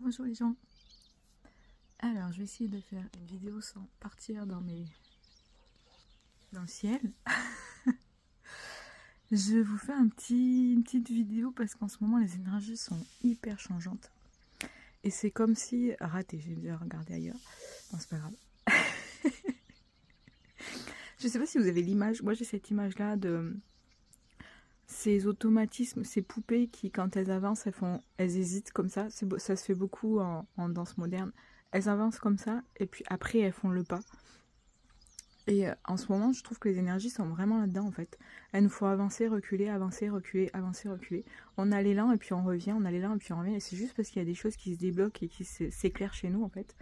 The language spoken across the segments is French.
Bonjour les gens. Alors, je vais essayer de faire une vidéo sans partir dans le ciel. Je vous fais une petite vidéo parce qu'en ce moment, les énergies sont hyper changeantes. Et c'est comme si... Raté, j'ai déjà regardé ailleurs. Non, c'est pas grave. Je sais pas si vous avez l'image. Moi, j'ai cette image-là de... Ces automatismes, ces poupées qui, quand elles avancent, elles hésitent comme ça. Ça se fait beaucoup en danse moderne. Elles avancent comme ça, et puis après, elles font le pas. Et en ce moment, je trouve que les énergies sont vraiment là-dedans, en fait. Elles nous font avancer, reculer, avancer, reculer, avancer, reculer. On a l'élan, et puis on revient, on a l'élan, et puis on revient. Et c'est juste parce qu'il y a des choses qui se débloquent et qui s'éclairent chez nous, en fait.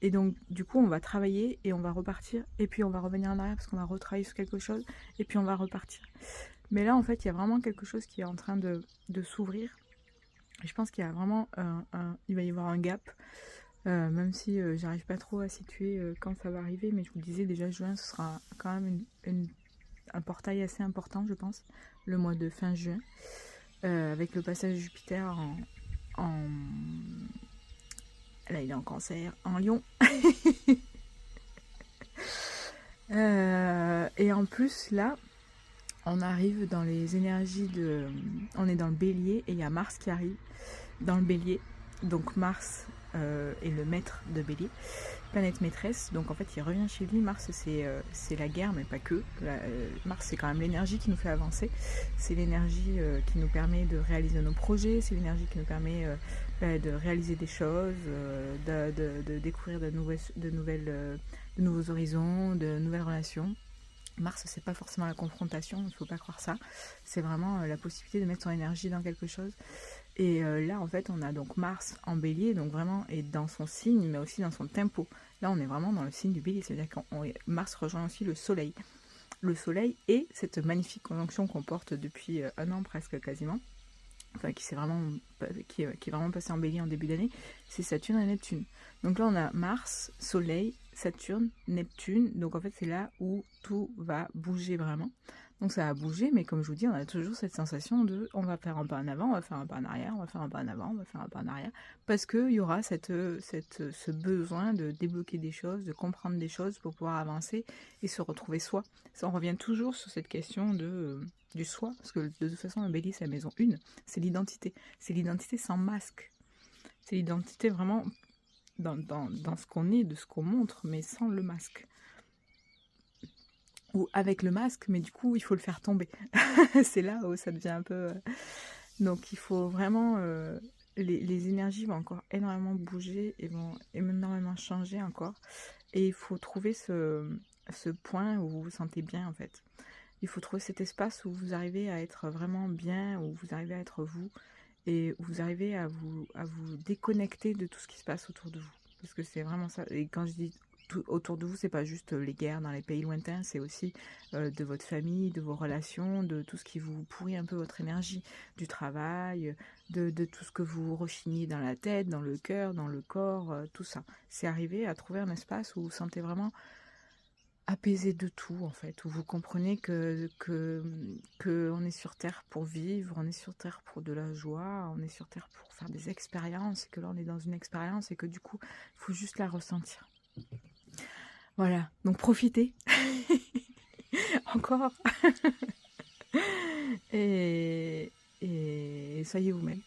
Et donc, du coup, on va travailler, et on va repartir, et puis on va revenir en arrière, parce qu'on va retravailler sur quelque chose, et puis on va repartir. Mais là, en fait, il y a vraiment quelque chose qui est en train de s'ouvrir. Et je pense qu'il y a vraiment il va y avoir un gap. Même si j'arrive pas trop à situer quand ça va arriver, mais je vous le disais déjà, juin, ce sera quand même un portail assez important, je pense, le mois de fin juin, avec le passage de Jupiter là, il est en Cancer, en Lion. Et en plus, là, on arrive dans les énergies de... On est dans le Bélier, et il y a Mars qui arrive dans le Bélier. Donc Mars est le maître de Bélier, planète maîtresse. Donc en fait, il revient chez lui. Mars, c'est la guerre, mais pas que. Mars, c'est quand même l'énergie qui nous fait avancer. C'est l'énergie qui nous permet de réaliser nos projets. C'est l'énergie qui nous permet de réaliser des choses, de découvrir de nouveaux horizons, de nouvelles relations. Mars, c'est pas forcément la confrontation, il ne faut pas croire ça. C'est vraiment la possibilité de mettre son énergie dans quelque chose. Et là, en fait, on a donc Mars en Bélier, donc vraiment, et dans son signe, mais aussi dans son tempo. Là, on est vraiment dans le signe du Bélier, c'est-à-dire que Mars rejoint aussi le Soleil. Le Soleil et cette magnifique conjonction qu'on porte depuis un an presque quasiment, enfin qui est vraiment passé en Bélier en début d'année, c'est Saturne et Neptune. Donc là, on a Mars, Soleil, Saturne, Neptune. Donc en fait, c'est là où tout va bouger vraiment. Donc ça va bouger, mais comme je vous dis, on a toujours cette sensation de on va faire un pas en avant, on va faire un pas en arrière, on va faire un pas en avant, on va faire un pas en arrière, parce qu'il y aura ce besoin de débloquer des choses, de comprendre des choses pour pouvoir avancer et se retrouver soi. Ça, on revient toujours sur cette question du soi, parce que de toute façon, le Bélier, c'est la maison 1, c'est l'identité. C'est l'identité sans masque. C'est l'identité vraiment dans ce qu'on est, de ce qu'on montre, mais sans le masque. Ou avec le masque, mais du coup, il faut le faire tomber. C'est là où ça devient un peu... Donc, il faut vraiment... les énergies vont encore énormément bouger et vont énormément changer encore. Et il faut trouver ce point où vous vous sentez bien, en fait. Il faut trouver cet espace où vous arrivez à être vraiment bien, où vous arrivez à être vous, et où vous arrivez à vous déconnecter de tout ce qui se passe autour de vous. Parce que c'est vraiment ça. Et quand je dis tout autour de vous, c'est pas juste les guerres dans les pays lointains, c'est aussi de votre famille, de vos relations, de tout ce qui vous pourrit un peu votre énergie, du travail, de tout ce que vous rechignez dans la tête, dans le cœur, dans le corps, tout ça. C'est arriver à trouver un espace où vous vous sentez vraiment apaisé de tout, en fait, où vous comprenez que on est sur Terre pour vivre, on est sur Terre pour de la joie, on est sur Terre pour faire des expériences, et que là on est dans une expérience et que du coup, il faut juste la ressentir. Voilà, donc profitez encore et soyez vous-même.